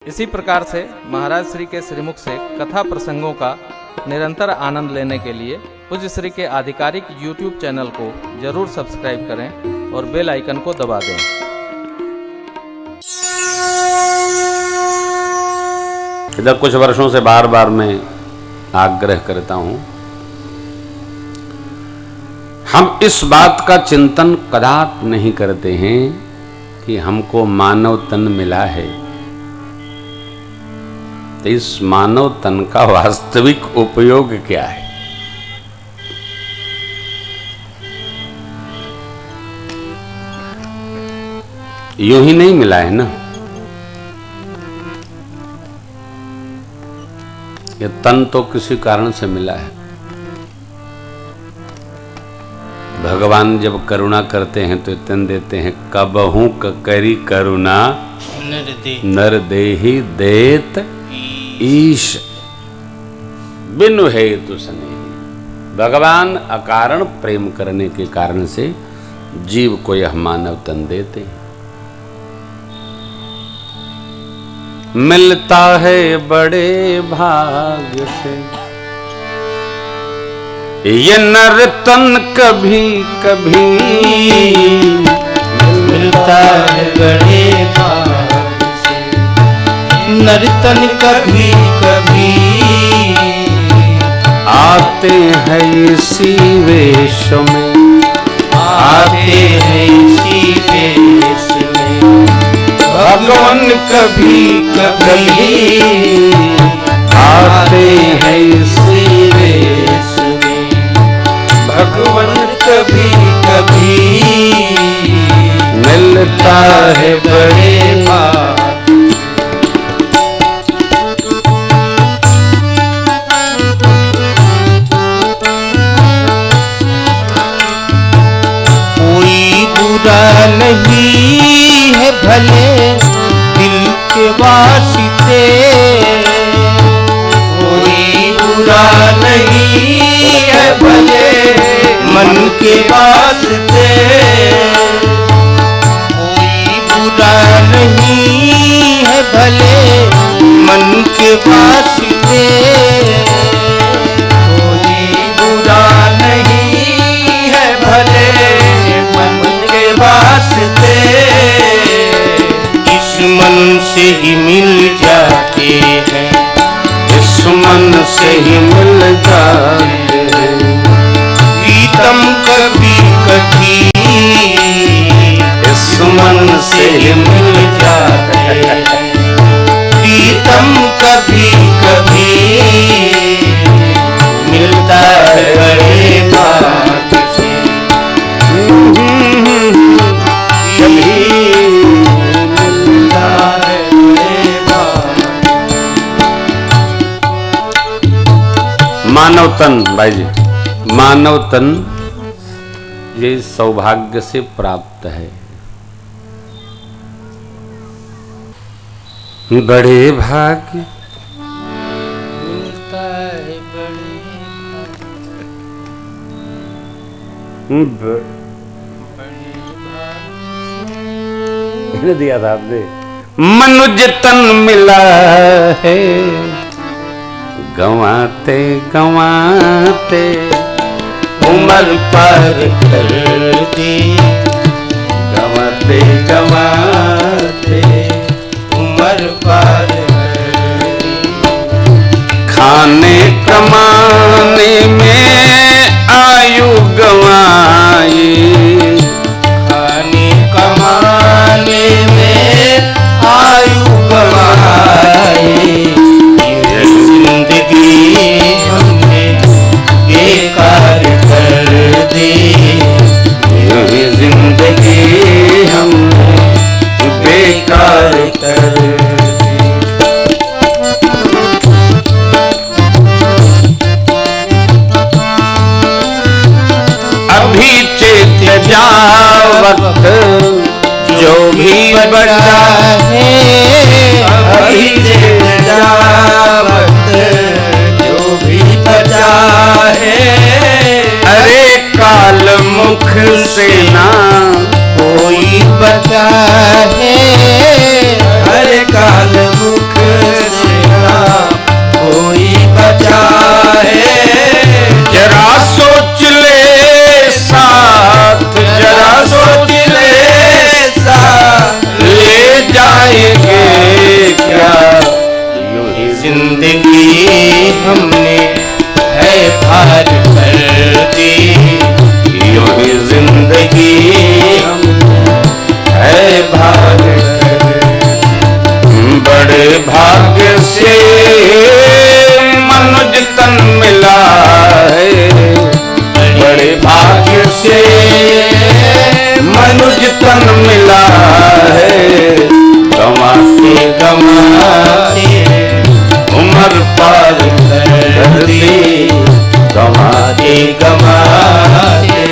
इसी प्रकार से महाराज श्री के श्रीमुख से कथा प्रसंगों का निरंतर आनंद लेने के लिए पूज्य श्री के आधिकारिक YouTube चैनल को जरूर सब्सक्राइब करें और बेल आइकन को दबा दें। इधर कुछ वर्षों से बार बार मैं आग्रह करता हूं, हम इस बात का चिंतन कदापि नहीं करते हैं कि हमको मानव तन मिला है, तो इस मानव तन का वास्तविक उपयोग क्या है। यूं ही नहीं मिला है ना, ये तन तो किसी कारण से मिला है। भगवान जब करुणा करते हैं तो तन देते हैं, कबहू करी करुणा नर देहि देत ईश बिनु हेतु स्नेही। भगवान अकारण प्रेम करने के कारण से जीव को यह मानव तन देते हैं। मिलता है बड़े भाग्य से ये नर तन, कभी कभी मिलता है बड़े भाग्य से नर तन, कभी कभी आते हैं इसी वेश में, आते हैं इसी वेश में भगवान, कभी कभी आते हैं इसी वेश में भगवान, कभी कभी मिलता है बड़े भाग्य। नहीं है भले दिल के वास्ते, कोई बुरा नहीं है भले मन के वास्ते, कोई बुरा नहीं है भले मन के वास्ते, कोई बुरा नहीं है भले मन के वास्ते, इस मन से ही मिल जाते हैं, इस मन से ही मिल जाते हैं प्रीतम, कभी कभी इस मन से ही मिल जाते हैं प्रीतम, कभी कभी मिलता है बड़े भाग्य से। मानव तन, भाई जी, मानव तन ये सौभाग्य से प्राप्त है। बड़े भाग्य मिलता है बड़े दिया था आपने। मनुज तन मिला है गंवाते गंवाते उम्र पार कर दी, गंवाते गंवाते उम्र पार कर दी, खाने कमाने में आयु गंवाई, खाने कमाने में आयु गंवाई, जिंदगी हमने बेकार कर दी, ये जिंदगी हमने बेकार कर दी। अभी चेत जा वक्त जो भी बचा है, अभी चेत जा वक्त जो भी बचा है, अरे काल मुख से ना कोई बचा है, हर काल मुख बड़े भाग्य से मनुज तन मिला है, बड़े भाग्य से मनुज तन मिला है। गंवाते गंवाते उम्र पार कर ली, गंवाते गंवाते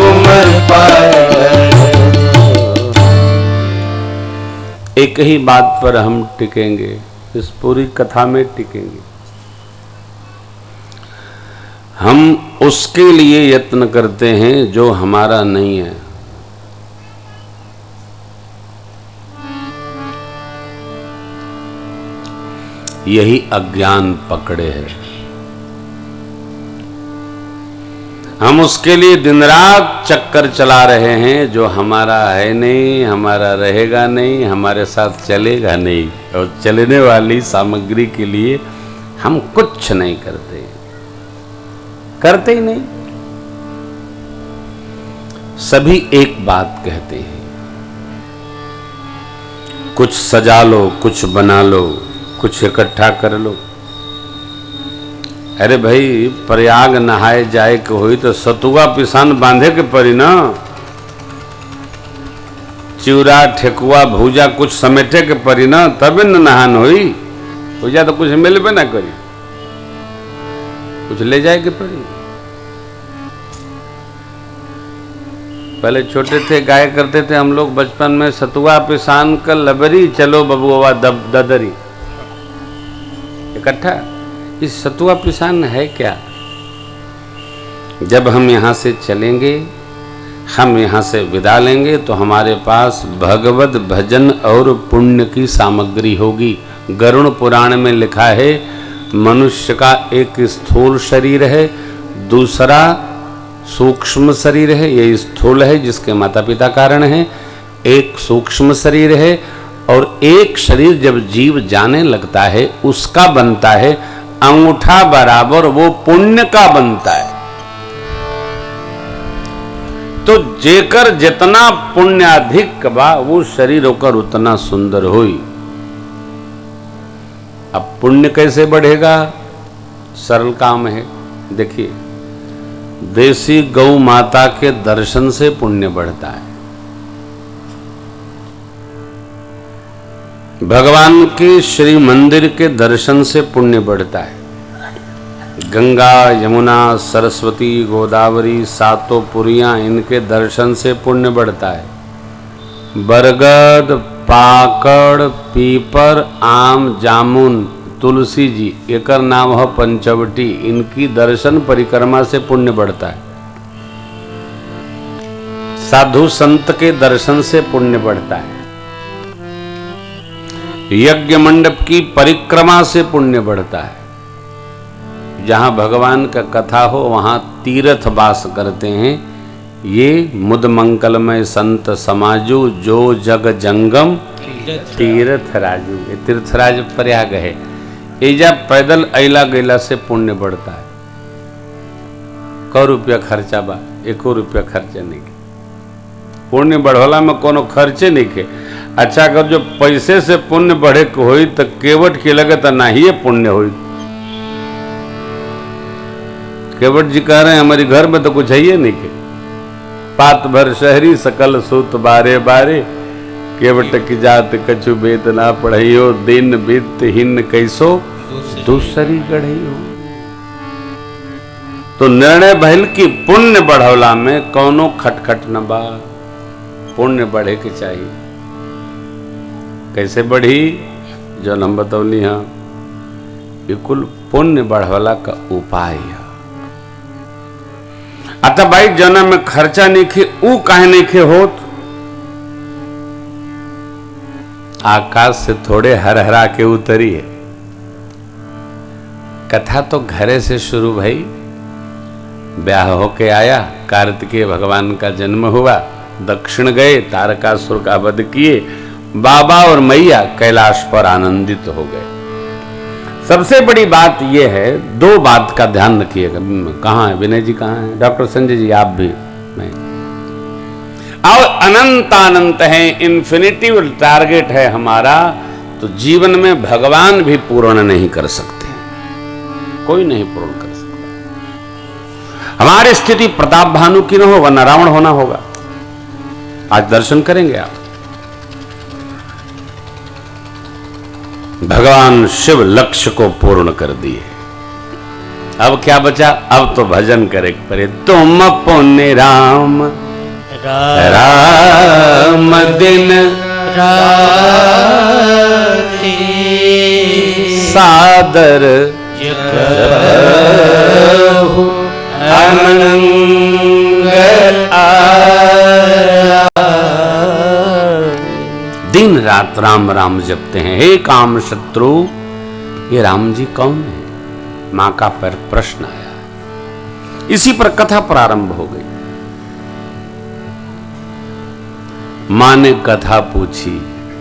उम्र पार कर। एक ही बात पर हम टिकेंगे, इस पूरी कथा में टिकेंगे। हम उसके लिए यत्न करते हैं जो हमारा नहीं है। यही अज्ञान पकड़े है। हम उसके लिए दिन रात चक्कर चला रहे हैं जो हमारा है नहीं, हमारा रहेगा नहीं, हमारे साथ चलेगा नहीं, और चलने वाली सामग्री के लिए हम कुछ नहीं करते, करते ही नहीं। सभी एक बात कहते हैं, कुछ सजा लो, कुछ बना लो, कुछ इकट्ठा कर लो। अरे भाई, प्रयाग नहाए जाए के होई तो सतुआ पिसान बांधे के पड़ी ना, चिवड़ा ठेकुआ भूजा कुछ समेटे के पड़ी ना, तबे न नहान होई। भूजा तो कुछ मिलबे ना करी, कुछ ले जाए के पड़ी। पहले छोटे थे गाया करते थे हम लोग बचपन में, सतुआ पिसान का लबरी चलो बबुआ ददरी, इकट्ठा। इस सतुआ पिसान है क्या? जब हम यहाँ से चलेंगे, हम यहाँ से विदा लेंगे तो हमारे पास भगवत भजन और पुण्य की सामग्री होगी। गरुड़ पुराण में लिखा है, मनुष्य का एक स्थूल शरीर है, दूसरा सूक्ष्म शरीर है, ये स्थूल है जिसके माता पिता कारण है, एक सूक्ष्म शरीर है, और एक शरीर जब जीव जाने लगता है उसका बनता है अंगूठा बराबर, वो पुण्य का बनता है। तो जेकर जितना पुण्य अधिक बा वो शरीर होकर उतना सुंदर होई। अब पुण्य कैसे बढ़ेगा? सरल काम है। देखिए, देसी गौ माता के दर्शन से पुण्य बढ़ता है। भगवान के श्री मंदिर के दर्शन से पुण्य बढ़ता है। गंगा, यमुना, सरस्वती, गोदावरी, सातों पुरियां, इनके दर्शन से पुण्य बढ़ता है। बरगद, पाकड़, पीपर, आम, जामुन, तुलसी जी, एकर नाम है पंचवटी, इनकी दर्शन परिक्रमा से पुण्य बढ़ता है। साधु संत के दर्शन से पुण्य बढ़ता है। यज्ञ मंडप की परिक्रमा से पुण्य बढ़ता है। जहां भगवान का कथा हो वहां तीर्थ वास करते हैं। ये मुद मंगलमय संत समाजू, जो जग जंगम तीर्थ राजू। ये तीर्थराज प्रयाग है। एजा पैदल अला गैला से पुण्य बढ़ता है। 100 रुपया खर्चा बा, 1 रुपया खर्चा नहीं के। पुण्य बढ़ोला में कोनो खर्चे नहीं के। अच्छा, अगर जो पैसे से पुण्य बढ़े के होई तो केवट के लगे तो ना ही पुण्य होई। केवट जी कह रहे हैं हमारे घर में तो कुछ है ही नहीं के। पात भर शहरी सकल सूत बारे बारे, केवट की जात कछु वेद ना पढ़ियो, दिन बीत हिन कैसो दूसरी गढ़ियो। तो निर्णय भइल कि पुण्य बढ़ौला में कौनो खटखट न बा, पुण्य बढ़े के चाहिए। कैसे बढ़ी? जो हम बतौली हाँ, बिल्कुल पुण्य बढ़वला का उपाय है। अतः भाई जना में खर्चा नहीं खे, ऊ काहे नहीं खे होत? आकाश से थोड़े हर हरा के उतरी है। कथा तो घरे से शुरू भई। ब्याह होके आया, कार्तिकेय भगवान का जन्म हुआ, दक्षिण गए, तारकासुर का वध किए, बाबा और मैया कैलाश पर आनंदित हो गए। सबसे बड़ी बात यह है, 2 बात का ध्यान रखिएगा। कहाँ है विनय जी, कहाँ है डॉक्टर संजय जी, आप भी मैं और अनंत अनंत है, इन्फिनिटिव टारगेट है हमारा तो जीवन में भगवान भी पूर्ण नहीं कर सकते, कोई नहीं पूर्ण कर सकता। हमारी स्थिति प्रताप भानु की न हो वरना रावण होना होगा। आज दर्शन करेंगे आप, भगवान शिव लक्ष्य को पूर्ण कर दिए। अब क्या बचा? अब तो भजन करे परे। तुम पुण्य राम राम दिन राते सादर जपहु अनंग दिन रात राम राम जपते हैं। हे काम शत्रु, ये राम जी कौन है? मां का पर प्रश्न आया। इसी पर कथा प्रारंभ हो गई। मां ने कथा पूछी।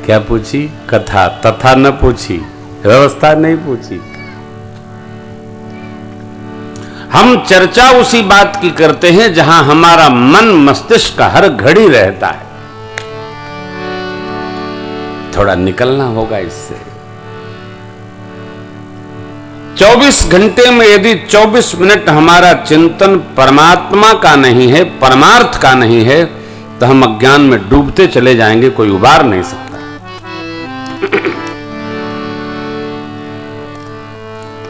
क्या पूछी? कथा। तथा न पूछी, व्यवस्था नहीं पूछी। हम चर्चा उसी बात की करते हैं जहां हमारा मन मस्तिष्क हर घड़ी रहता है। थोड़ा निकलना होगा इससे। 24 घंटे में यदि 24 मिनट हमारा चिंतन परमात्मा का नहीं है, परमार्थ का नहीं है, तो हम अज्ञान में डूबते चले जाएंगे, कोई उबार नहीं सकता।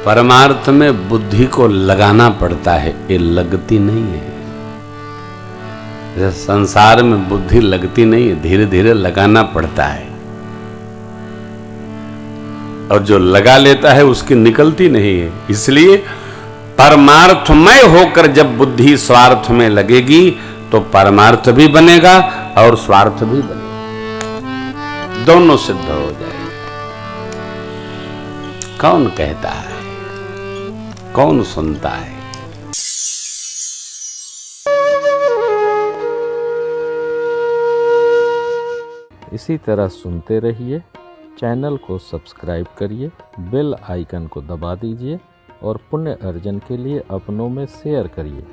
परमार्थ में बुद्धि को लगाना पड़ता है, ये लगती नहीं है। जैसे संसार में बुद्धि लगती नहीं है, धीरे धीरे लगाना पड़ता है। और जो लगा लेता है उसकी निकलती नहीं है। इसलिए परमार्थमय होकर जब बुद्धि स्वार्थ में लगेगी तो परमार्थ भी बनेगा और स्वार्थ भी बनेगा, दोनों सिद्ध हो जाएगा। कौन कहता है, कौन सुनता है? इसी तरह सुनते रहिए। चैनल को सब्सक्राइब करिए, बेल आइकन को दबा दीजिए और पुण्य अर्जन के लिए अपनों में शेयर करिए।